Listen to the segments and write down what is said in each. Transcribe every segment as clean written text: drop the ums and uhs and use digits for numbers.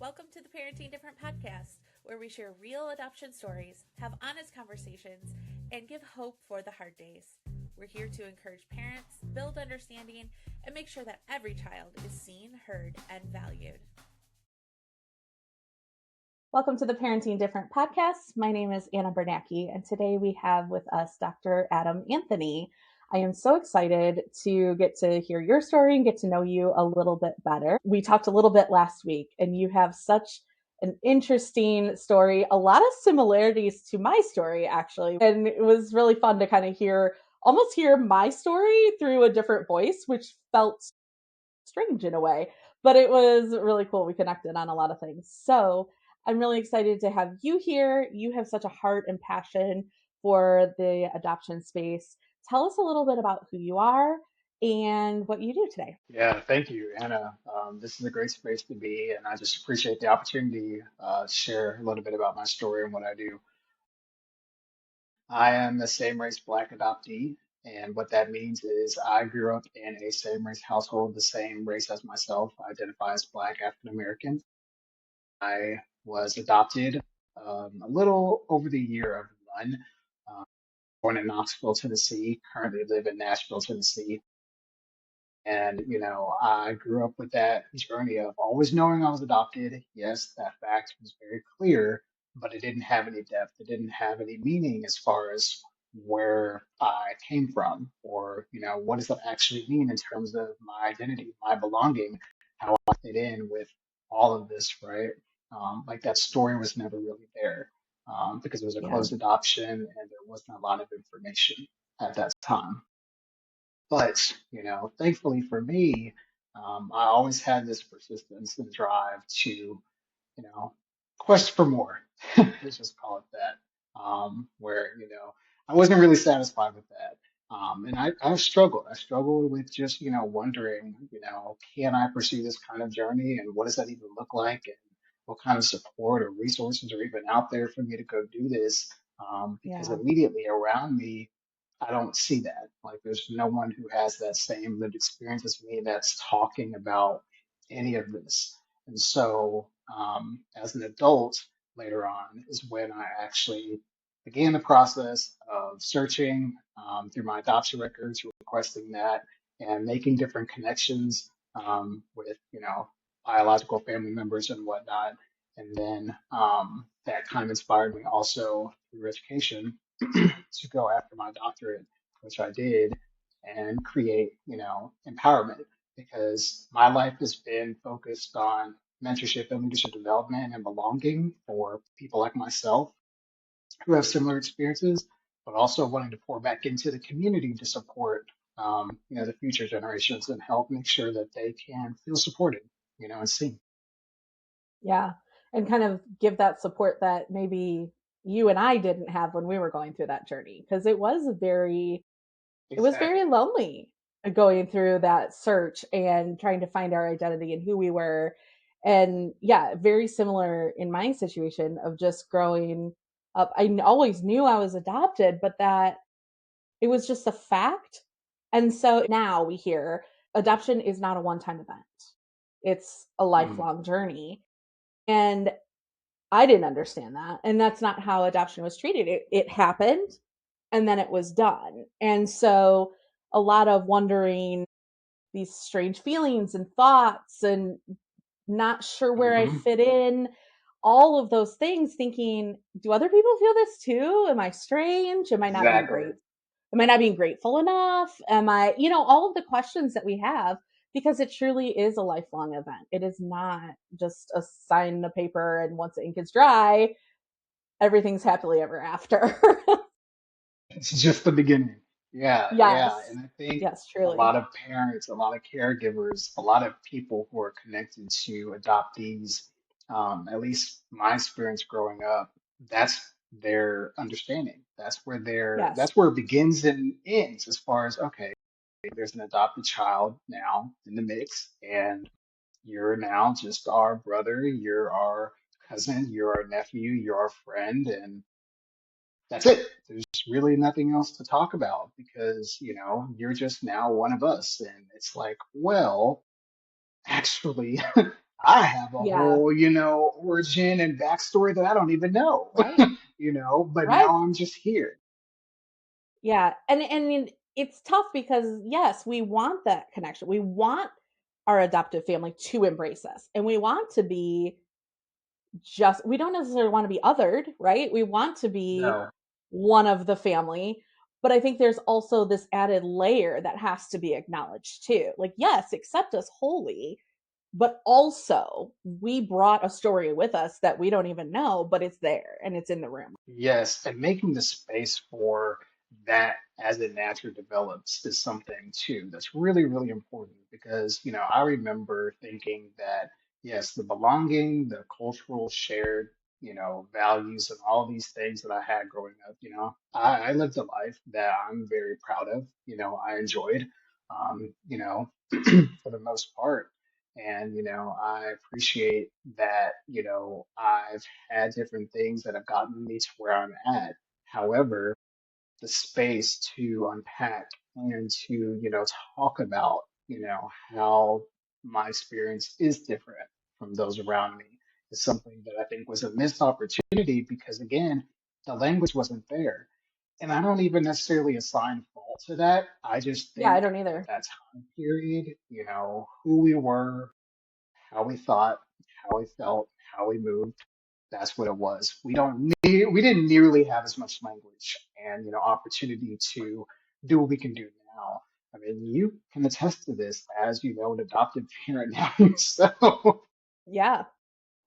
Welcome to the Parenting Different podcast, where we share real adoption stories, have honest conversations, and give hope for the hard days. We're here to encourage parents, build understanding, and make sure that every child is seen, heard, and valued. Welcome to the Parenting Different podcast. My name is Anna Bernacki, and today we have with us Dr. Adam Anthony. I am so excited to get to hear your story and get to know you a little bit better. We talked a little bit last week, and you have such an interesting story, a lot of similarities to my story, actually. And it was really fun to kind of almost hear my story through a different voice, which felt strange in a way, but it was really cool. We connected on a lot of things. So I'm really excited to have you here. You have such a heart and passion for the adoption space. Tell us a little bit about who you are and what you do today. Yeah, thank you, Anna. This is a great space to be, and I just appreciate the opportunity to share a little bit about my story and what I do. I am a same race Black adoptee, and what that means is I grew up in a same race household, the same race as myself. I identify as Black African American. I was adopted a little over the year of one, uh, born in Knoxville, Tennessee, currently live in Nashville, Tennessee. And, I grew up with that journey of always knowing I was adopted. Yes, that fact was very clear, but it didn't have any depth. It didn't have any meaning as far as where I came from or, what does that actually mean in terms of my identity, my belonging, how I fit in with all of this, right? Like that story was never really there because it was a Yeah. closed adoption and there wasn't a lot of information at that time. But, thankfully for me, I always had this persistence and drive to, quest for more. Let's just call it that. Where, I wasn't really satisfied with that. And I struggled. I struggled with just, wondering, can I pursue this kind of journey and what does that even look like? And what kind of support or resources are even out there for me to go do this? Because Yeah. immediately around me, I don't see that. Like, there's no one who has that same lived experience as me that's talking about any of this. And so, as an adult, later on is when I actually began the process of searching through my adoption records, requesting that, and making different connections with, biological family members and whatnot. And then that kind of inspired me also through education to go after my doctorate, which I did, and create, empowerment because my life has been focused on mentorship and leadership development and belonging for people like myself who have similar experiences, but also wanting to pour back into the community to support, the future generations and help make sure that they can feel supported, and seen. Yeah. And kind of give that support that maybe you and I didn't have when we were going through that journey. Because it was very Exactly. lonely going through that search and trying to find our identity and who we were. And yeah, very similar in my situation of just growing up. I always knew I was adopted, but that it was just a fact. And so now we hear adoption is not a one time event, it's a Mm, lifelong journey. And I didn't understand that. And that's not how adoption was treated. It happened and then it was done. And so a lot of wondering, these strange feelings and thoughts, and not sure where I mhm. fit in, all of those things, thinking, do other people feel this too? Am I strange? Am I not being Exactly. great? Am I not being grateful enough? Am I, all of the questions that we have, because it truly is a lifelong event. It is not just a sign in a paper and once the ink is dry, everything's happily ever after. It's just the beginning. Yeah, yeah. Yes. And I think Yes, a truly. lot of parents, a lot of caregivers, a lot of people who are connected to adoptees, at least my experience growing up, that's their understanding. Yes. That's where it begins and ends as far as, okay, there's an adopted child now in the mix, and you're now just our brother, you're our cousin, you're our nephew, you're our friend, and that's it. There's really nothing else to talk about because, you're just now one of us. And it's like, well, actually, I have a Yeah, whole, origin and backstory that I don't even know, right. but Right. now I'm just here. Yeah. And it's tough because yes, we want that connection. We want our adoptive family to embrace us. And we want to be just we don't necessarily want to be othered, right? We want to be No. one of the family. But I think there's also this added layer that has to be acknowledged too. Like, yes, accept us wholly, but also we brought a story with us that we don't even know, but it's there and it's in the room. Yes, and making the space for that as it naturally develops is something too that's really, really important because, I remember thinking that, yes, the belonging, the cultural shared, values and all these things that I had growing up, I lived a life that I'm very proud of, I enjoyed, for the most part. And, I appreciate that, I've had different things that have gotten me to where I'm at. However, the space to unpack and to, talk about, how my experience is different from those around me is something that I think was a missed opportunity because, again, the language wasn't there. And I don't even necessarily assign fault to that. I just Yeah, I think don't at either. that time period, who we were, how we thought, how we felt, how we moved. That's what it was. We didn't nearly have as much language and opportunity to do what we can do now. I mean, you can attest to this as an adopted parent now yourself. Yeah.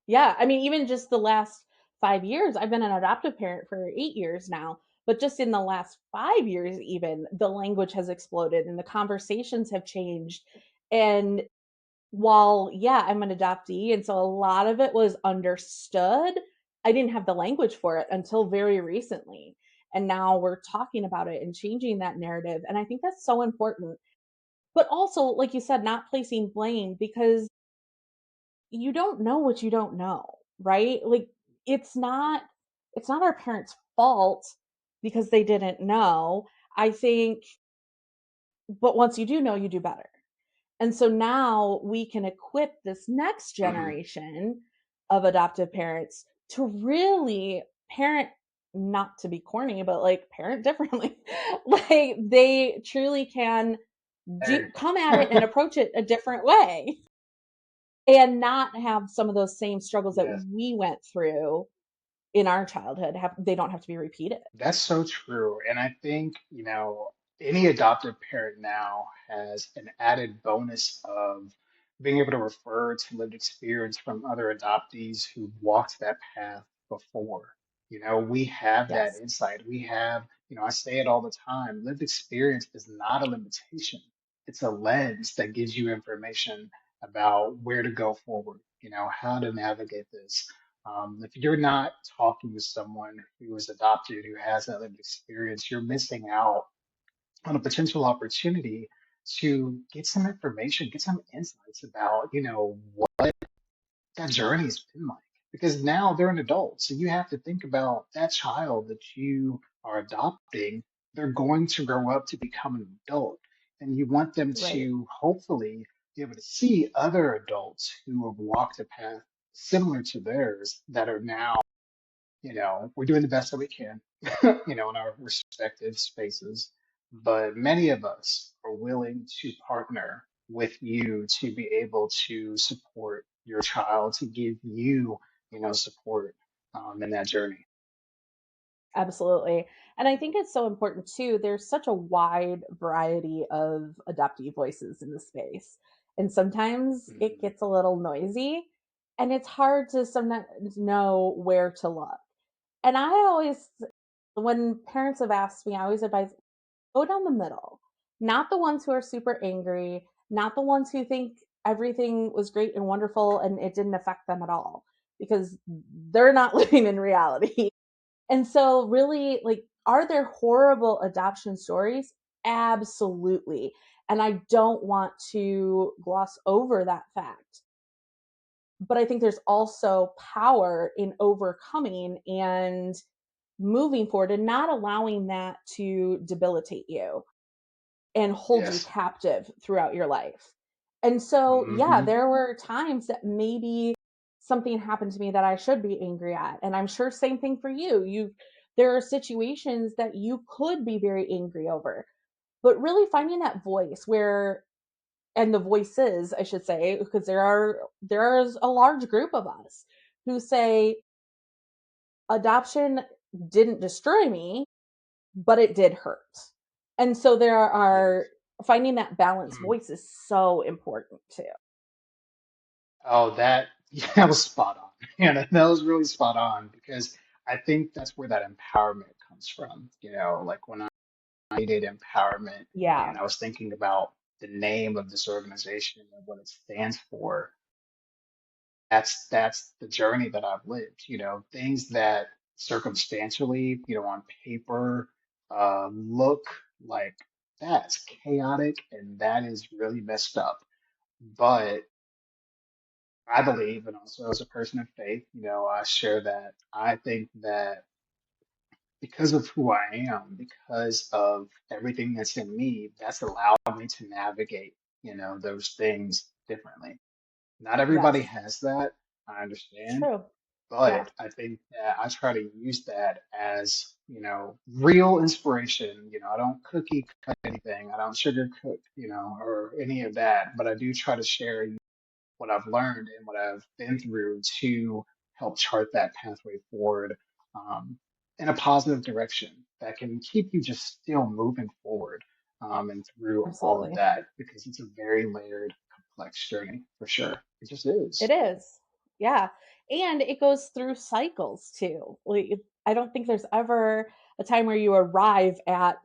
Yeah. I mean, even just the last 5 years, I've been an adoptive parent for 8 years now. But just in the last 5 years, even the language has exploded and the conversations have changed. And while, yeah, I'm an adoptee, and so a lot of it was understood, I didn't have the language for it until very recently. And now we're talking about it and changing that narrative. And I think that's so important. But also, like you said, not placing blame because you don't know what you don't know, right? Like it's not it's not our parents' fault because they didn't know. I think but once you do know, you do better. And so now we can equip this next Mhm. generation of adoptive parents to really parent, not to be corny, but like parent differently. Like they truly can do Hey. come at it and approach it a different way and not have some of those same struggles that Yes. we went through in our childhood have they don't have to be repeated. That's so true. And I think, any adoptive parent now has an added bonus of being able to refer to lived experience from other adoptees who walked that path before. We have that Yes. insight. We have, I say it all the time, lived experience is not a limitation. It's a lens that gives you information about where to go forward, how to navigate this. If you're not talking to someone who is adopted, who has that lived experience, you're missing out on a potential opportunity to get some information, get some insights about, what that journey's been like. Because now they're an adult. So you have to think about that child that you are adopting. They're going to grow up to become an adult. And you want them Right. to hopefully be able to see other adults who have walked a path similar to theirs that are now we're doing the best that we can, in our respective spaces. But many of us are willing to partner with you to be able to support your child, to give you, support in that journey. Absolutely. And I think it's so important too. There's such a wide variety of adoptee voices in the space. And sometimes it Mhm. gets a little noisy and it's hard to sometimes know where to look. And I always, when parents have asked me, I always advise go down the middle, not the ones who are super angry, not the ones who think everything was great and wonderful and it didn't affect them at all, because they're not living in reality. And so, really, like, are there horrible adoption stories? Absolutely. And I don't want to gloss over that fact. But I think there's also power in overcoming and moving forward and not allowing that to debilitate you and hold you Yes. captive throughout your life. And so, yeah, Hmm. there were times that maybe something happened to me that I should be angry at. And I'm sure same thing for you. There are situations that you could be very angry over. But really finding that voice where, and the voices, I should say, because there's a large group of us who say adoption didn't destroy me, but it did hurt. And so there are Yes. finding that balanced Mm. voice is so important too. Oh, that yeah, that was spot on. Yeah, that was really spot on because I think that's where that empowerment comes from. Like when I needed empowerment Yeah, and I was thinking about the name of this organization and what it stands for, that's the journey that I've lived. Things that circumstantially, on paper, look like that's chaotic and that is really messed up. But I believe, and also as a person of faith, I share that. I think that because of who I am, because of everything that's in me, that's allowed me to navigate, those things differently. Not everybody yes, has that, I understand, true. Yeah, but I think that I try to use that as, real inspiration. I don't cookie cut anything, I don't sugarcoat, or any of that, but I do try to share what I've learned and what I've been through to help chart that pathway forward, in a positive direction that can keep you just still moving forward, and through all of absolutely. that because it's a very layered, complex journey for sure. It just It is. is. Yeah. And it goes through cycles too. Like, I don't think there's ever a time where you arrive at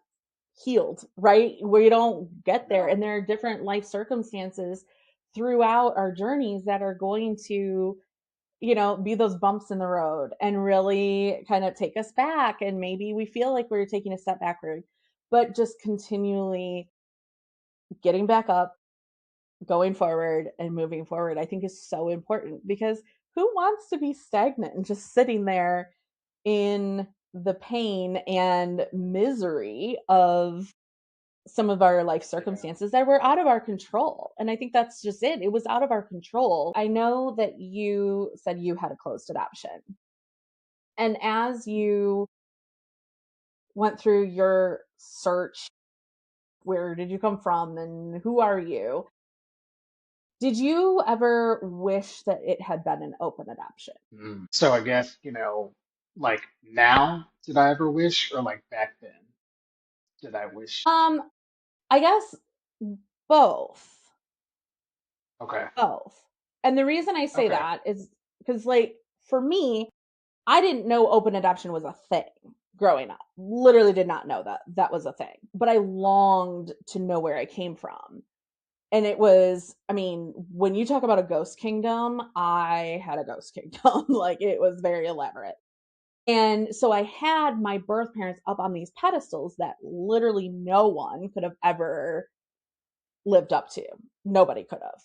healed, right? Where you don't get there. No. And there are different life circumstances throughout our journeys that are going to, be those bumps in the road and really kind of take us back. And maybe we feel like we're taking a step backward, but just continually getting back up, going forward and moving forward, I think is so important because who wants to be stagnant and just sitting there in the pain and misery of some of our life Yeah. circumstances that were out of our control? And I think that's just it. It was out of our control. I know that you said you had a closed adoption. And as you went through your search, where did you come from and who are you? Did you ever wish that it had been an open adoption? So I guess, like now, did I ever wish, or like back then, did I wish? Um, I guess both. Okay. Both. And the reason I say Okay. that is because, like, for me, I didn't know open adoption was a thing growing up. Literally did not know that that was a thing. But I longed to know where I came from. And it was, I mean, when you talk about a ghost kingdom, I had a ghost kingdom. Like, it was very elaborate. And so I had my birth parents up on these pedestals that literally no one could have ever lived up to. Nobody could have.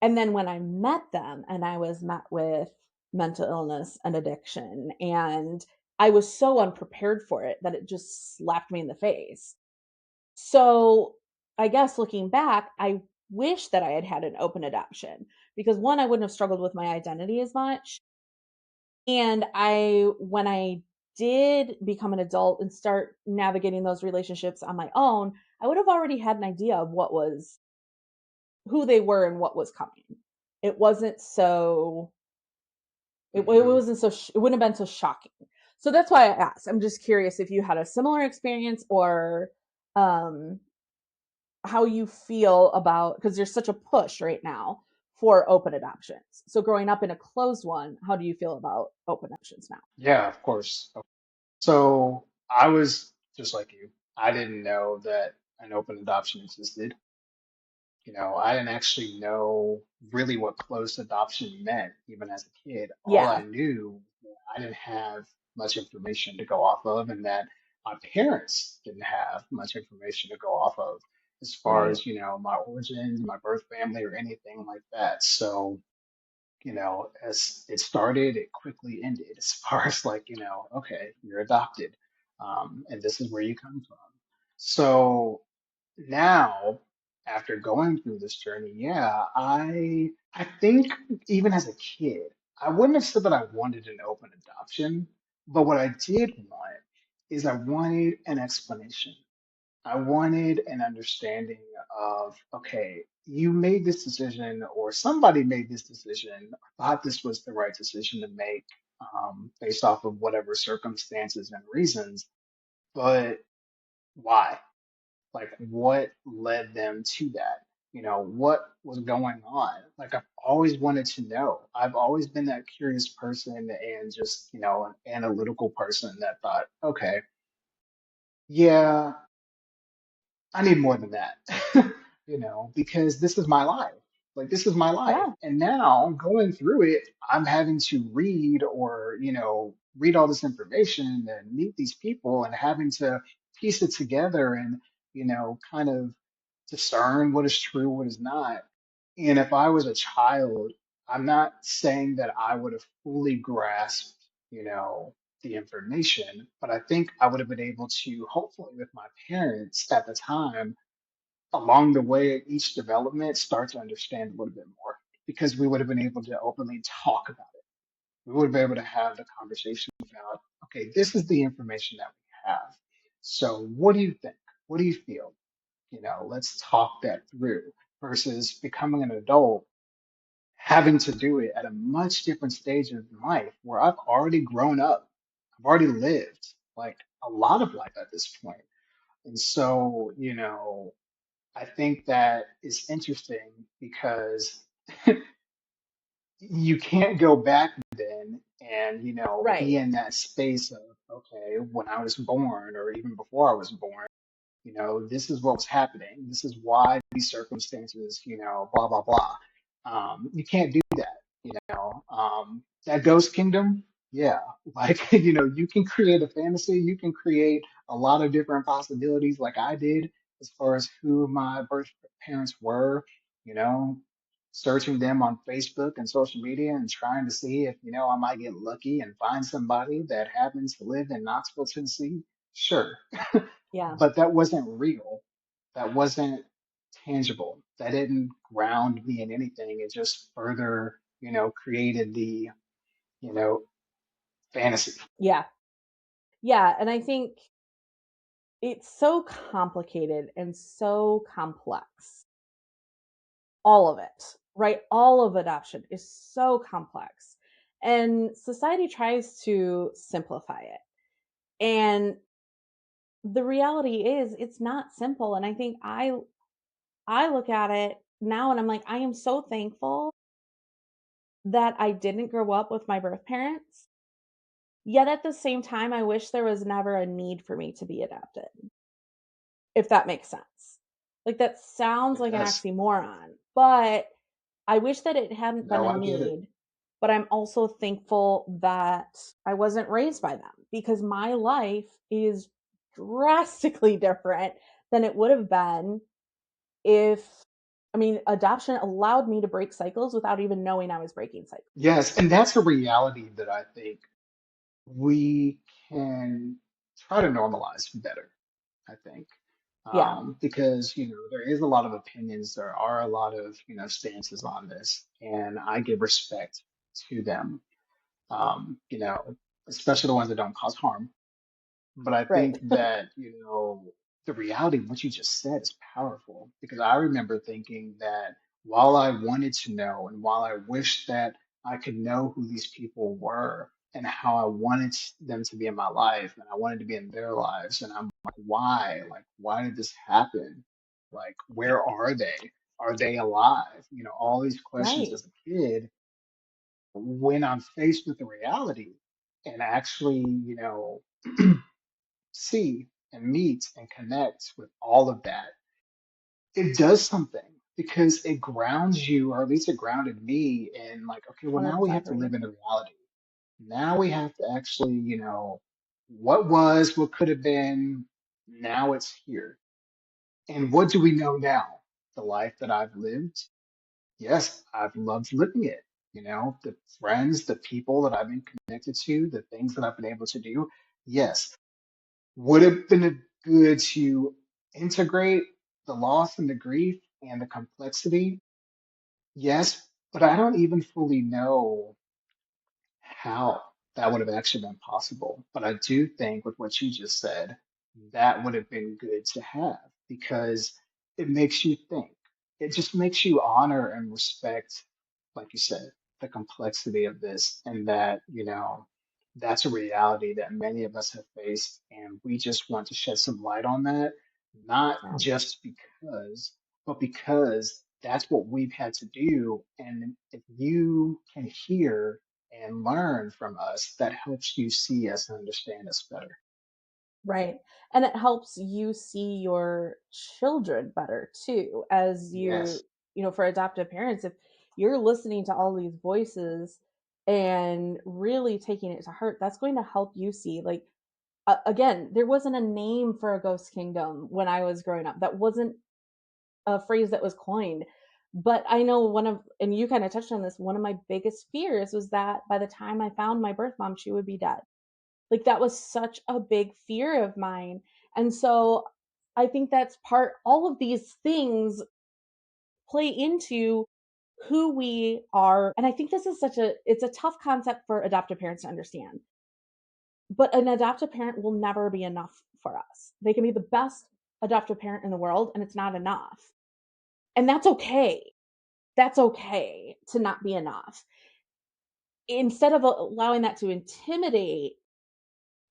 And then when I met them and I was met with mental illness and addiction, and I was so unprepared for it that it just slapped me in the face. So I guess looking back, I wish that I had had an open adoption because one, I wouldn't have struggled with my identity as much. And when I did become an adult and start navigating those relationships on my own, I would have already had an idea of who they were and what was coming. It wasn't so, it Hmm. wasn't so, it wouldn't have been so shocking. So that's why I asked. I'm just curious if you had a similar experience or, um, how you feel about, because there's such a push right now for open adoptions. So growing up in a closed one, how do you feel about open adoptions now? Yeah, of course. So I was just like you. I didn't know that an open adoption existed. I didn't actually know really what closed adoption meant, even as a kid. All I Yeah. knew, I didn't have much information to go off of, and that my parents didn't have much information to go off of as far Right. as, my origins, my birth family, or anything like that. So, as it started, it quickly ended as far as like, okay, you're adopted, and this is where you come from. So now, after going through this journey, yeah, I think even as a kid, I wouldn't have said that I wanted an open adoption, but what I did want is I wanted an explanation. I wanted an understanding of, okay, you made this decision, or somebody made this decision, or thought this was the right decision to make, based off of whatever circumstances and reasons, but why? Like, what led them to that? What was going on? Like, I've always wanted to know. I've always been that curious person and just, an analytical person that thought, okay, yeah, I need more than that, because this is my life. Like, this is my life. Yeah. And now going through it, I'm having to read or, read all this information and meet these people and having to piece it together and, kind of discern what is true, what is not. And if I was a child, I'm not saying that I would have fully grasped, the information, but I think I would have been able to, hopefully, with my parents at the time, along the way at each development, start to understand a little bit more because we would have been able to openly talk about it. We would have been able to have the conversation about, okay, this is the information that we have. So what do you think? What do you feel? Let's talk that through versus becoming an adult, having to do it at a much different stage of life where I've already grown up. I've already lived like a lot of life at this point. And so, I think that is interesting because you can't go back then and, be Right. in that space of, okay, when I was born or even before I was born, this is what was happening. This is why these circumstances, blah, blah, blah. You can't do that, that ghost kingdom. Yeah. Like, you can create a fantasy. You can create a lot of different possibilities like I did as far as who my birth parents were, you know, searching them on Facebook and social media and trying to see if, I might get lucky and find somebody that happens to live in Knoxville, Tennessee. Sure. Yeah. But that wasn't real. That wasn't tangible. That didn't ground me in anything. It just further, created the, you know, fantasy. Yeah. Yeah. And I think it's so complicated and so complex. All of it, right? All of adoption is so complex. And society tries to simplify it. And the reality is it's not simple. And I think I look at it now and I'm like, I am so thankful that I didn't grow up with my birth parents. Yet at the same time, I wish there was never a need for me to be adopted, if that makes sense. Like that sounds It like an does. oxymoron, but I wish that it hadn't been No, a I get it. need. But I'm also thankful that I wasn't raised by them because my life is drastically different than it would have been if, I mean, adoption allowed me to break cycles without even knowing I was breaking cycles. Yes, and that's a reality that I think we can try to normalize better. I think. Yeah. Because, there is a lot of opinions, there are a lot of, stances on this, and I give respect to them, especially the ones that don't cause harm. But I Right. think that, the reality of what you just said is powerful because I remember thinking that while I wanted to know and while I wished that I could know who these people were and how I wanted them to be in my life and I wanted to be in their lives, and I'm like, why? Like, why did this happen? Like, where are they? Are they alive? All these questions Right. as a kid. When I'm faced with the reality and actually, see and meet and connect with all of that, it does something because it grounds you, or at least it grounded me in like, okay, well, now we 100% have to agree. live in the reality. Now we have to actually, what was, what could have been, now it's here. And what do we know now? The life that I've lived, yes, I've loved living it. The friends, the people that I've been connected to, the things that I've been able to do. Yes, would have been good to integrate the loss and the grief? and the complexity, yes, but I don't even fully know how that would have actually been possible. But I do think with what you just said, that would have been good to have because it makes you think. It just makes you honor and respect, like you said, the complexity of this and that, that's a reality that many of us have faced. And we just want to shed some light on that, not Yeah. just because, but because that's what we've had to do. And if you can hear and learn from us, that helps you see us and understand us better. Right. And it helps you see your children better too, as Yes, for adoptive parents, if you're listening to all these voices and really taking it to heart, that's going to help you see, like, again, there wasn't a name for a ghost kingdom when I was growing up. That wasn't a phrase that was coined. But I know and you kind of touched on this, one of my biggest fears was that by the time I found my birth mom, she would be dead. Like that was such a big fear of mine. And so I think that's all of these things play into who we are. And I think this is it's a tough concept for adoptive parents to understand. But an adoptive parent will never be enough for us. They can be the best adoptive parent in the world and it's not enough. And that's okay. That's okay to not be enough. Instead of allowing that to intimidate,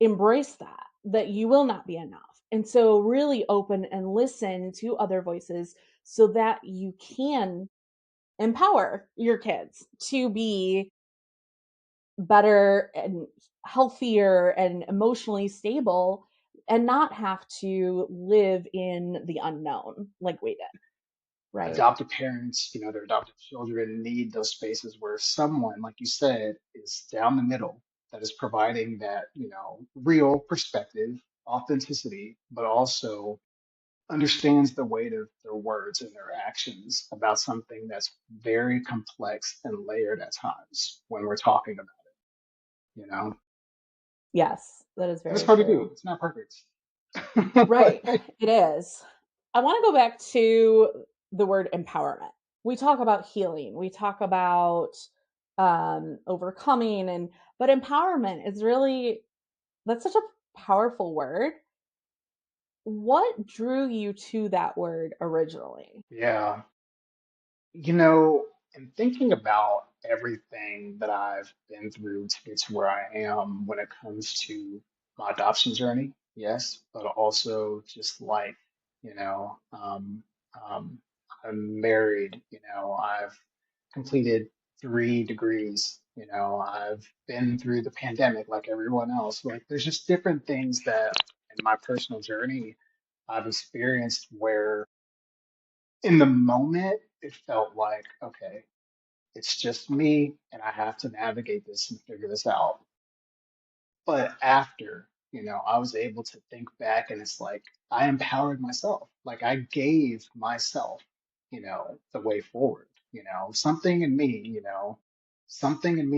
embrace that you will not be enough. And so really open and listen to other voices so that you can empower your kids to be better and healthier and emotionally stable and not have to live in the unknown like we did. Right. adoptive parents, their adoptive children need those spaces where someone, like you said, is down the middle that is providing that, real perspective, authenticity, but also understands the weight of their words and their actions about something that's very complex and layered at times when we're talking about it. Yes, that is And it's very hard to do. true. It's not perfect. Right. But It is. I want to go back to the word empowerment. We talk about healing, we talk about overcoming, but empowerment is really, that's such a powerful word. What drew you to that word originally? yeah, in thinking about everything that I've been through to get to where I am when it comes to my adoption journey, yes, but also just life, you know, um, um, I'm married, I've completed 3 degrees, I've been through the pandemic like everyone else. Like, there's just different things that in my personal journey I've experienced where in the moment, it felt like, okay, it's just me and I have to navigate this and figure this out. But after, I was able to think back and it's like I empowered myself. Like I gave myself, the way forward, something in me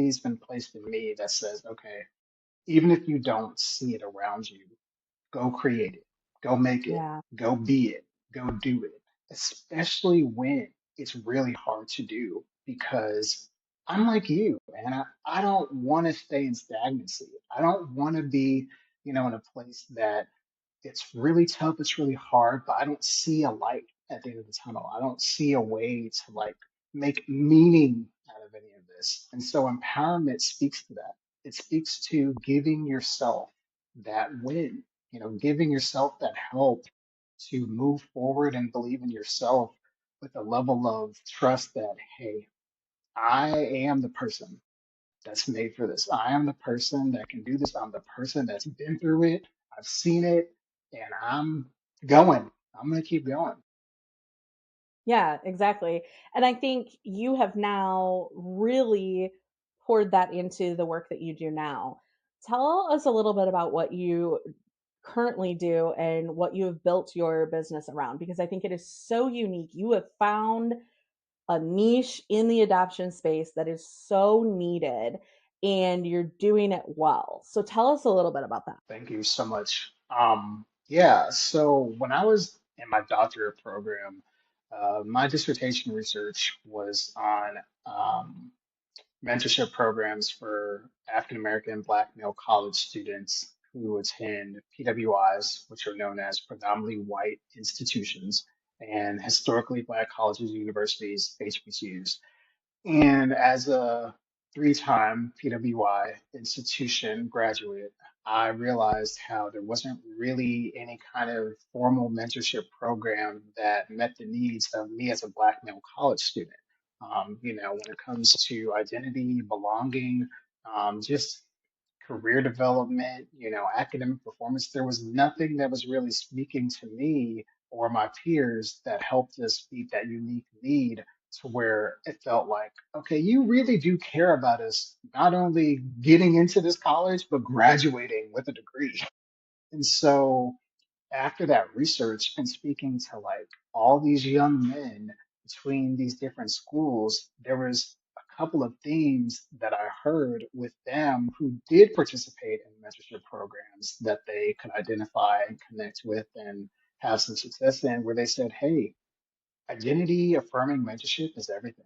has been placed in me that says, okay, even if you don't see it around you, go create it, go make it, Yeah. go be it, go do it, especially when it's really hard to do because I'm like you, and I don't want to stay in stagnancy. I don't want to be, in a place that it's really tough, it's really hard, but I don't see a light at the end of the tunnel. I don't see a way to like make meaning out of any of this. And so empowerment speaks to that. It speaks to giving yourself that win, giving yourself that help to move forward and believe in yourself with a level of trust that, hey, I am the person that's made for this. I am the person that can do this. I'm the person that's been through it. I've seen it, and I'm going. I'm going to keep going. Yeah, exactly. And I think you have now really poured that into the work that you do now. Tell us a little bit about what you currently do and what you have built your business around, because I think it is so unique. You have found a niche in the adoption space that is so needed and you're doing it well. So tell us a little bit about that. Thank you so much. Yeah, so when I was in my doctorate program, My dissertation research was on mentorship programs for African American and Black male college students who attend PWIs, which are known as predominantly white institutions, and historically Black colleges, universities, HBCUs. And as a three-time PWI institution graduate, I realized how there wasn't really any kind of formal mentorship program that met the needs of me as a Black male college student. When it comes to identity, belonging, just career development, academic performance, there was nothing that was really speaking to me or my peers that helped us meet that unique need to where it felt like, okay, you really do care about us not only getting into this college, but graduating with a degree. And so after that research and speaking to like all these young men between these different schools, there was a couple of themes that I heard with them who did participate in mentorship programs that they could identify and connect with and have some success in, where they said, hey, identity affirming mentorship is everything.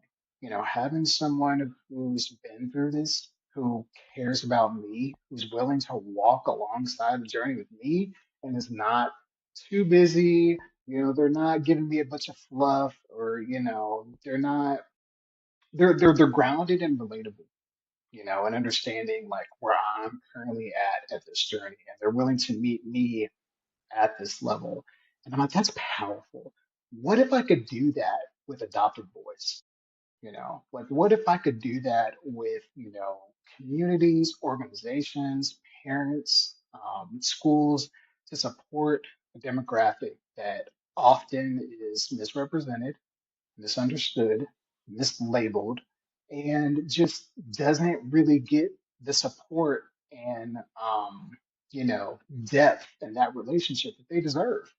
Having someone who's been through this, who cares about me, who's willing to walk alongside the journey with me and is not too busy. They're not giving me a bunch of fluff or, they're not, they're grounded and relatable, and understanding like where I'm currently at this journey. And they're willing to meet me at this level. And I'm like, that's powerful. What if I could do that with adopted boys? Like what if I could do that with, communities, organizations, parents, schools to support a demographic that often is misrepresented, misunderstood, mislabeled, and just doesn't really get the support and depth in that relationship that they deserve.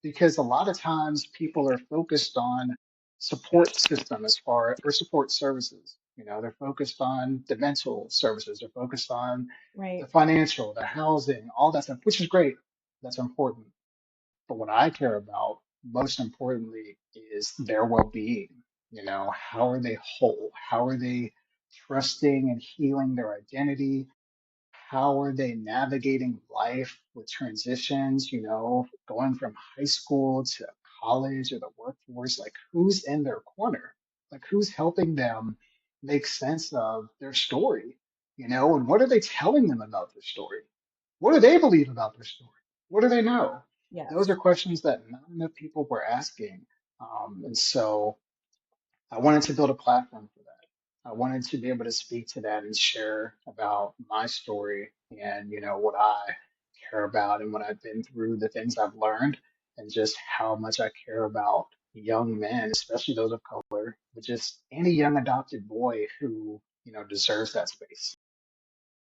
Because a lot of times people are focused on support system as far or support services. They're focused on the mental services, they're focused on the Right. financial, the housing, all that stuff, which is great. That's important. But what I care about most importantly is their well-being. How are they whole? How are they trusting and healing their identity? How are they navigating life with transitions, going from high school to college or the workforce? Like, who's in their corner? Like, who's helping them make sense of their story, and what are they telling them about their story? What do they believe about their story? What do they know? Those are Yes. questions that not enough people were asking. And so I wanted to build a platform for that. I wanted to be able to speak to that and share about my story and, what I care about and what I've been through, the things I've learned, and just how much I care about young men, especially those of color, but just any young adopted boy who, deserves that space.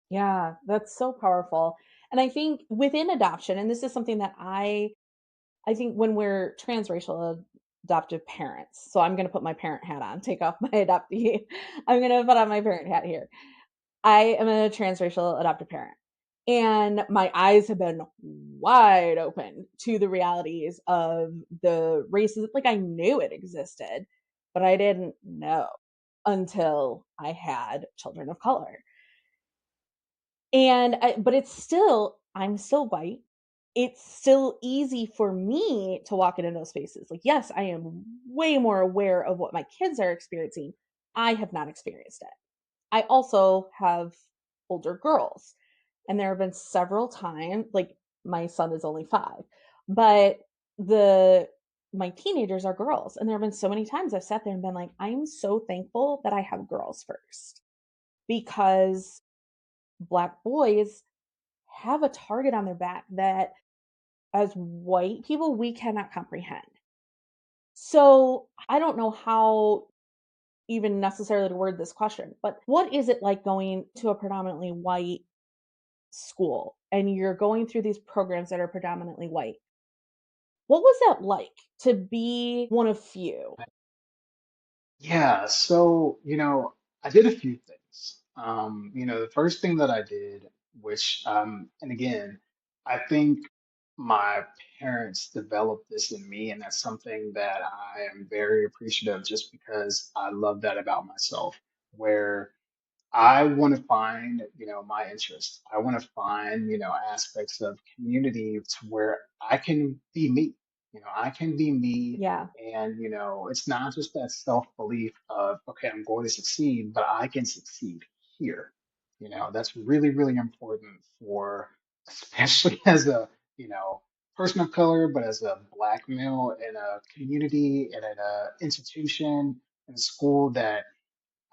Yeah, that's so powerful. And I think within adoption, and this is something that I think when we're transracial adoptive parents, so I'm going to put my parent hat on, take off my adoptee. I'm going to put on my parent hat here. I am a transracial adoptive parent. And my eyes have been wide open to the realities of the racism. Like I knew it existed, but I didn't know until I had children of color. But it's still, I'm still white. It's still easy for me to walk into those spaces. Like, yes, I am way more aware of what my kids are experiencing. I have not experienced it. I also have older girls, and there have been several times, like, my son is only 5, but the my teenagers are girls, and there have been so many times I've sat there and been like, I'm so thankful that I have girls first because Black boys have a target on their back that as white people we cannot comprehend. So I don't know how even necessarily to word this question, but what is it like going to a predominantly white school and you're going through these programs that are predominantly white? What was that like to be one of few? Yeah, so, I did a few things. The first thing that I did, which, and again, I think my parents developed this in me, and that's something that I am very appreciative just because I love that about myself, where I want to find, my interests. I want to find, aspects of community to where I can be me. I can be me. Yeah. And, it's not just that self-belief of, okay, I'm going to succeed, but I can succeed here. That's really, really important for, especially as a, person of color, but as a black male in a community and in a institution in a school that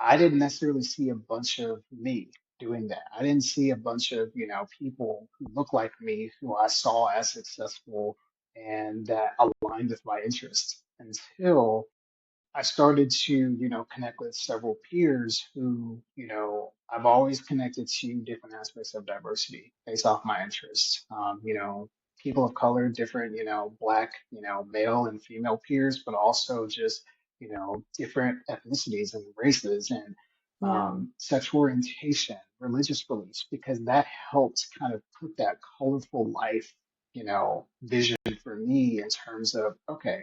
I didn't necessarily see a bunch of me doing that. I didn't see a bunch of, people who look like me who I saw as successful and that aligned with my interests until I started to, connect with several peers who, I've always connected to different aspects of diversity based off my interests. People of color, different, black, male and female peers, but also just, different ethnicities and races and Yeah. sexual orientation, religious beliefs, because that helped kind of put that colorful life, vision for me in terms of, okay,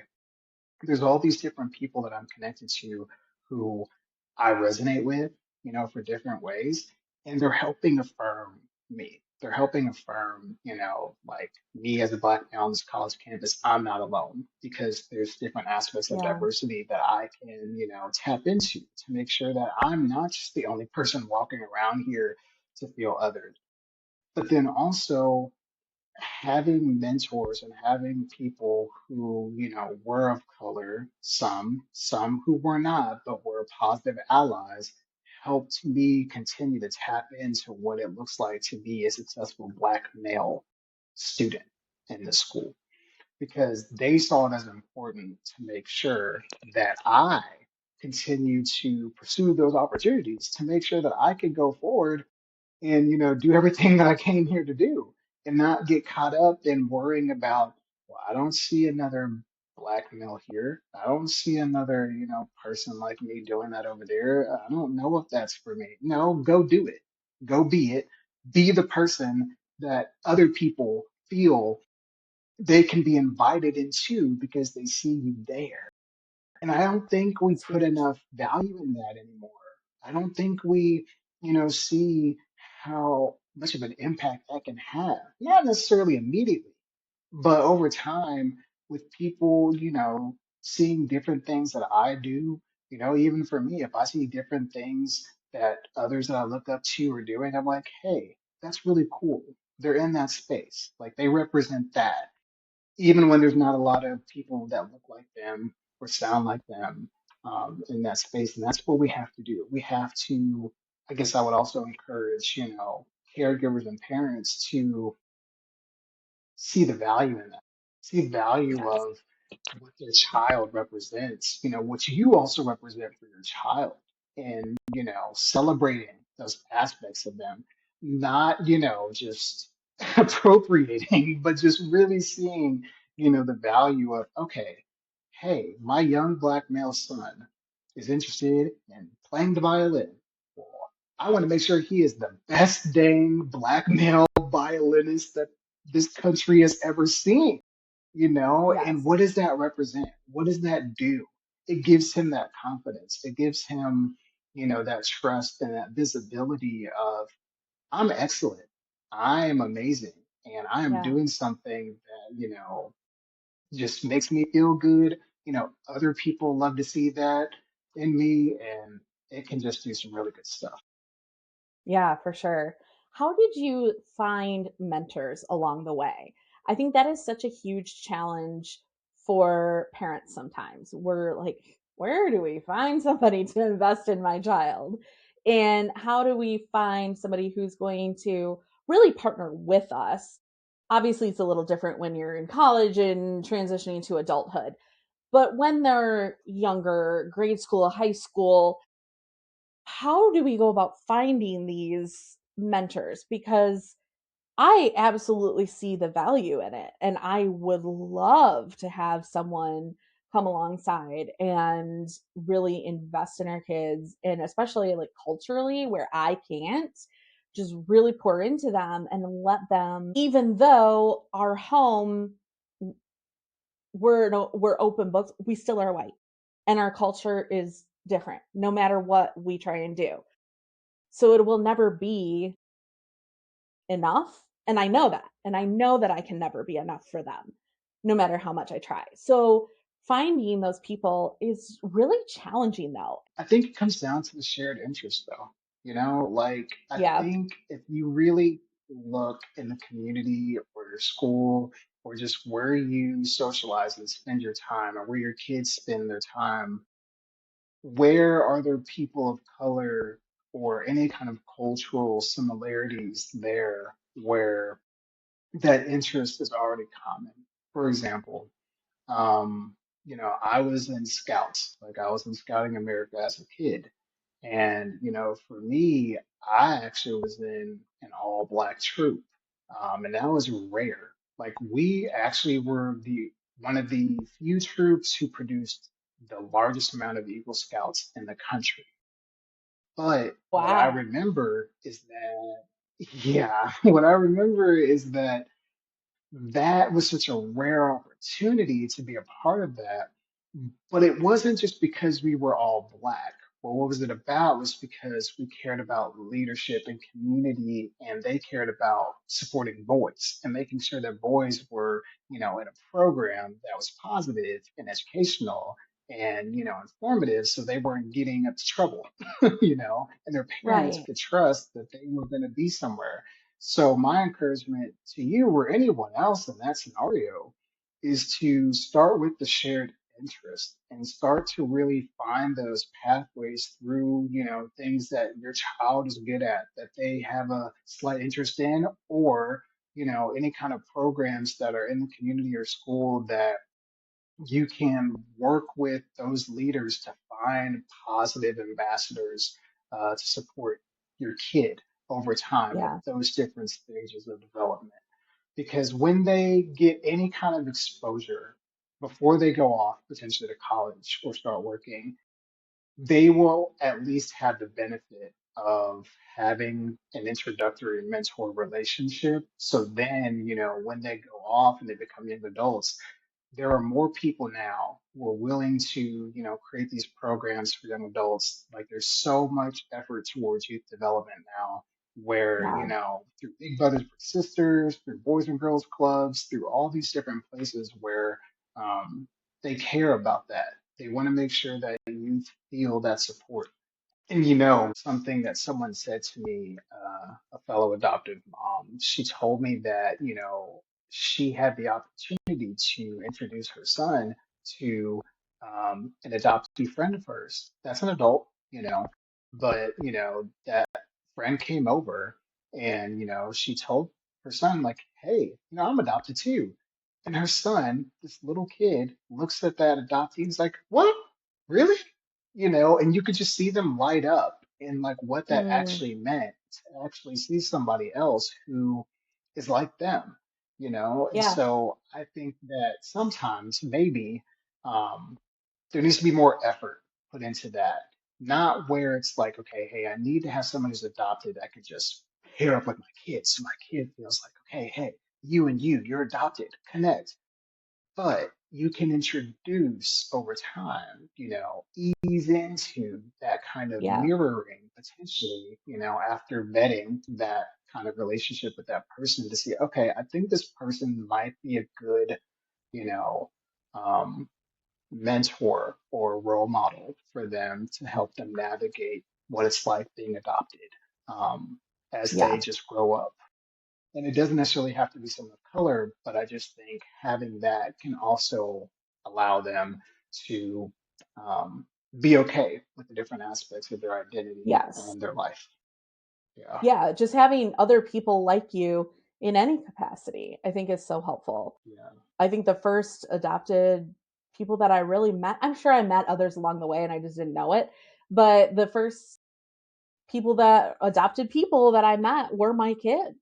there's all these different people that I'm connected to who I resonate with, for different ways, and they're helping affirm me. They're helping affirm, like me as a black male on this college campus, I'm not alone because there's different aspects of Yeah. diversity that I can, tap into to make sure that I'm not just the only person walking around here to feel othered. But then also having mentors and having people who, were of color, some who were not, but were positive allies, helped me continue to tap into what it looks like to be a successful black male student in the school because they saw it as important to make sure that I continue to pursue those opportunities to make sure that I could go forward and do everything that I came here to do and not get caught up in worrying about, well, I don't see another black male here. I don't see another, person like me doing that over there. I don't know if that's for me. No, go do it. Go be it. Be the person that other people feel they can be invited into because they see you there. And I don't think we That's put huge. enough value in that anymore. I don't think we, see how much of an impact that can have. Not necessarily immediately, but over time with people, seeing different things that I do, even for me, if I see different things that others that I look up to are doing, I'm like, hey, that's really cool. They're in that space. Like they represent that even when there's not a lot of people that look like them or sound like them in that space. And that's what we have to do. We have to, I guess I would also encourage, caregivers and parents to see the value in that, see value Yes. of what their child represents, what you also represent for your child, and, celebrating those aspects of them, not, just appropriating, but just really seeing, the value of, okay, hey, my young black male son is interested in playing the violin. Well, I want to make sure he is the best dang black male violinist that this country has ever seen, and Yes. what does that represent? What does that do? It gives him that confidence. It gives him, that trust and that visibility of I'm excellent. I am amazing. And I am Yeah. doing something that, just makes me feel good. Other people love to see that in me and it can just do some really good stuff. Yeah, for sure. How did you find mentors along the way? I think that is such a huge challenge for parents sometimes. We're like, where do we find somebody to invest in my child? And how do we find somebody who's going to really partner with us? Obviously, it's a little different when you're in college and transitioning to adulthood. But when they're younger, grade school, high school, how do we go about finding these mentors? Because I absolutely see the value in it. And I would love to have someone come alongside and really invest in our kids. And especially like culturally, where I can't, just really pour into them and let them, even though our home, we're open books, we still are white and our culture is different no matter what we try and do. So it will never be enough. And I know that. And I know that I can never be enough for them, no matter how much I try. So finding those people is really challenging, though. I think it comes down to the shared interest, though. Like I Yeah. think if you really look in the community or your school or just where you socialize and spend your time or where your kids spend their time, where are there people of color or any kind of cultural similarities there where that interest is already common? For example, um, I was in scouts, like I was in Scouting America as a kid. And, for me, I actually was in an all black troop. And that was rare. Like we actually were the one of the few troops who produced the largest amount of Eagle Scouts in the country. But what I Wow. remember is that, yeah, what I remember is that that was such a rare opportunity to be a part of that. But it wasn't just because we were all black. Well, what was it about was because we cared about leadership and community, and they cared about supporting boys and making sure that boys were, in a program that was positive and educational and, informative, so they weren't getting into trouble, and their parents Right. could trust that they were going to be somewhere. So my encouragement to you or anyone else in that scenario is to start with the shared interest and start to really find those pathways through, things that your child is good at, that they have a slight interest in, or, any kind of programs that are in the community or school that you can work with those leaders to find positive ambassadors to support your kid over time at Yeah. those different stages of development. Because when they get any kind of exposure before they go off potentially to college or start working, they will at least have the benefit of having an introductory mentor relationship. So then, when they go off and they become young adults, there are more people now who are willing to, create these programs for young adults. Like there's so much effort towards youth development now, where, Yeah. through Big Brothers Big Sisters, through Boys and Girls Clubs, through all these different places where they care about that. They want to make sure that youth feel that support. And something that someone said to me, a fellow adoptive mom, she told me that, she had the opportunity to introduce her son to an adoptee friend of hers. That's an adult, but, that friend came over and, she told her son, like, hey, I'm adopted too. And her son, this little kid, looks at that adoptee and is like, what? Really? And you could just see them light up in like what that Mm, actually meant to actually see somebody else who is like them, And yeah. so I think that sometimes maybe um, there needs to be more effort put into that, not where it's like, okay, hey, I need to have someone who's adopted that could just pair up with my kids. So my kid feels like, okay, hey, you and you're adopted, connect, but you can introduce over time, ease into that kind of Yeah. mirroring potentially, after vetting that kind of relationship with that person to see, okay, I think this person might be a good, you know, um, mentor or role model for them to help them navigate what it's like being adopted as they Yeah. just grow up. And it doesn't necessarily have to be someone of color, but I just think having that can also allow them to um, be okay with the different aspects of their identity Yes. and their life. Yeah, Yeah. Just having other people like you in any capacity, I think is so helpful. yeah, I think the first adopted people that I really met, I'm sure I met others along the way and I just didn't know it, but the first adopted people that I met were my kids.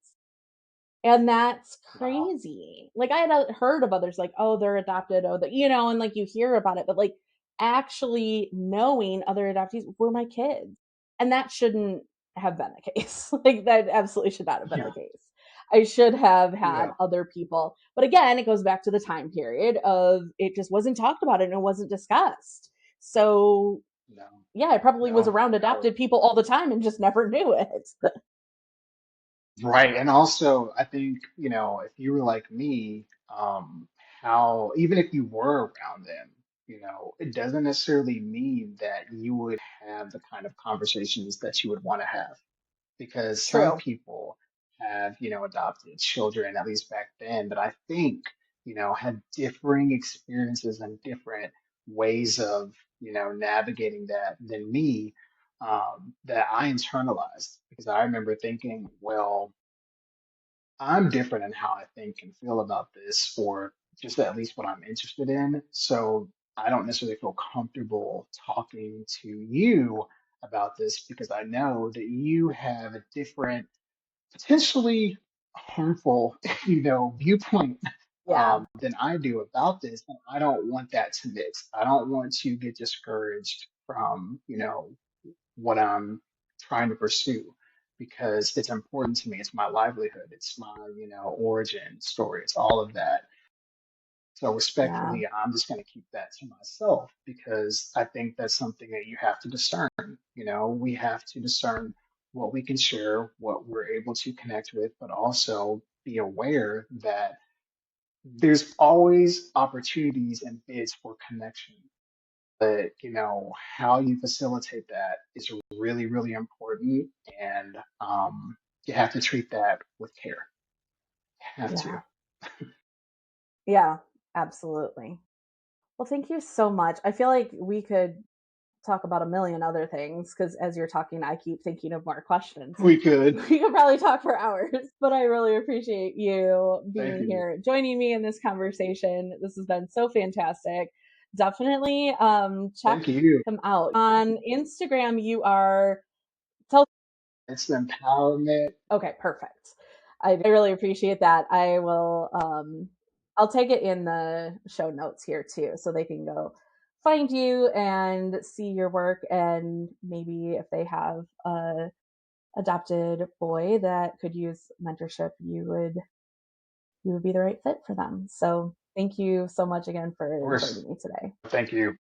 And that's wow, crazy. Like I had heard of others like, oh, they're adopted, oh, and like you hear about it, but like actually knowing other adoptees were my kids. And that shouldn't have been the case. Like that absolutely should not have been the Yeah. case. I should have had Yeah. other people. But again, it goes back to the time period of it just wasn't talked about and it wasn't discussed. So No. yeah, I probably was No. around No. adopted people all the time and just never knew it. Right. And also, I think, if you were like me, how, even if you were around them, it doesn't necessarily mean that you would have the kind of conversations that you would want to have. Because some True. people have, adopted children, at least back then, that I think, had differing experiences and different ways of, navigating that than me, that I internalized. Because I remember thinking, well, I'm different in how I think and feel about this, or just at least what I'm interested in. So I don't necessarily feel comfortable talking to you about this because I know that you have a different, potentially harmful, viewpoint Yeah. than I do about this. And I don't want that to mix. I don't want to get discouraged from, what I'm trying to pursue because it's important to me. It's my livelihood. It's my, origin story. It's all of that. So Yeah. respectfully, I'm just going to keep that to myself because I think that's something that you have to discern. We have to discern what we can share, what we're able to connect with, but also be aware that there's always opportunities and bids for connection. But, how you facilitate that is really, really important. And you have to treat that with care. Have to. Yeah. Yeah. Absolutely. Well, thank you so much. I feel like we could talk about a million other things because as you're talking, I keep thinking of more questions and We could. we could probably talk for hours. But I really appreciate you Thank being you. here, joining me in this conversation. This has been so fantastic. Definitely check Thank you. them out on Instagram. You are tell It's empowerment. Okay, perfect. I really appreciate that. I will I'll take it in the show notes here too so they can go find you and see your work and maybe if they have a adopted boy that could use mentorship, you would be the right fit for them. So, thank you so much again Of for course. joining me today. Thank you.